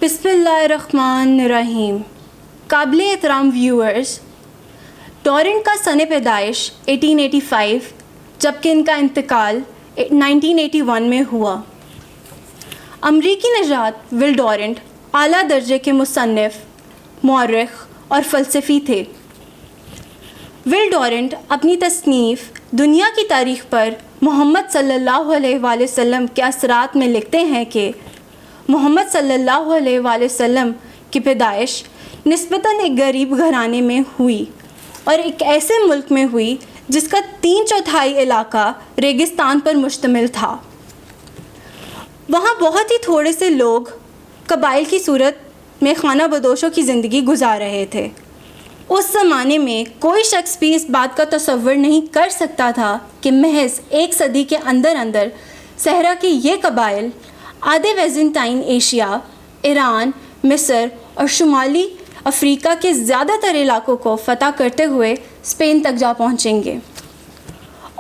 بسم اللہ الرحمن الرحیم. قابل احترام ویورز، ڈورنٹ کا سن پیدائش 1885 جبکہ ان کا انتقال 1981 میں ہوا. امریکی نژاد ول ڈورنٹ اعلیٰ درجے کے مصنف، مورخ اور فلسفی تھے. ول ڈورنٹ اپنی تصنیف دنیا کی تاریخ پر محمد صلی اللہ علیہ وآلہ وسلم کے اثرات میں لکھتے ہیں کہ محمد صلی اللہ علیہ وآلہ وسلم کی پیدائش نسبتاً ایک غریب گھرانے میں ہوئی اور ایک ایسے ملک میں ہوئی جس کا 3/4 علاقہ ریگستان پر مشتمل تھا. وہاں بہت ہی تھوڑے سے لوگ قبائل کی صورت میں خانہ بدوشوں کی زندگی گزار رہے تھے. اس زمانے میں کوئی شخص بھی اس بات کا تصور نہیں کر سکتا تھا کہ محض 1 صدی کے اندر صحرا کے یہ قبائل آدھے ویزنٹائن ایشیا، ایران، مصر اور شمالی افریقہ کے زیادہ تر علاقوں کو فتح کرتے ہوئے اسپین تک جا پہنچیں گے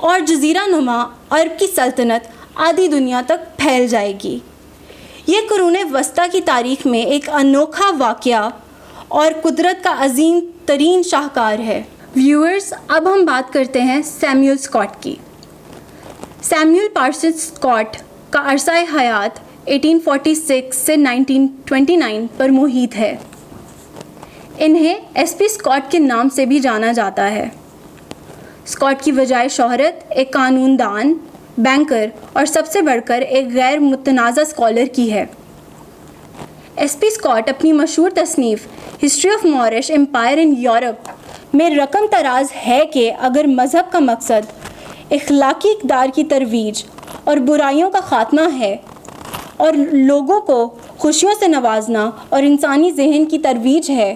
اور جزیرہ نما عرب کی سلطنت آدھی دنیا تک پھیل جائے گی. یہ قرون وسطیٰ کی تاریخ میں ایک انوکھا واقعہ اور قدرت کا عظیم ترین شاہکار ہے. ویورز، اب ہم بات کرتے ہیں سیموئل اسکاٹ کی. سیموئل پارسنس اسکاٹ کا عرصہ حیات 1846 سے 1929 پر محیط ہے. انہیں ایس پی اسکاٹ کے نام سے بھی جانا جاتا ہے. اسکاٹ کی وجہ شہرت ایک قانون دان، بینکر اور سب سے بڑھ کر ایک غیر متنازع اسکالر کی ہے. ایس پی اسکاٹ اپنی مشہور تصنیف history of Moorish empire in Europe میں رقم تراز ہے کہ اگر مذہب کا مقصد اخلاقی اقدار کی ترویج اور برائیوں کا خاتمہ ہے اور لوگوں کو خوشیوں سے نوازنا اور انسانی ذہن کی ترویج ہے،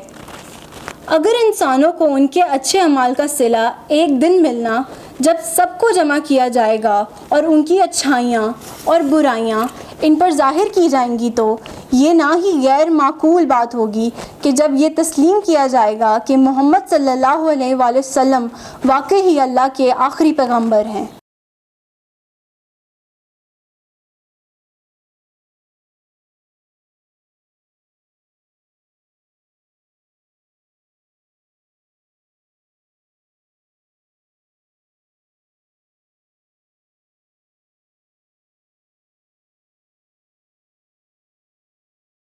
اگر انسانوں کو ان کے اچھے اعمال کا صلہ ایک دن ملنا جب سب کو جمع کیا جائے گا اور ان کی اچھائیاں اور برائیاں ان پر ظاہر کی جائیں گی، تو یہ نہ ہی غیر معقول بات ہوگی کہ جب یہ تسلیم کیا جائے گا کہ محمد صلی اللہ علیہ وآلہ وسلم واقعی اللہ کے آخری پیغمبر ہیں.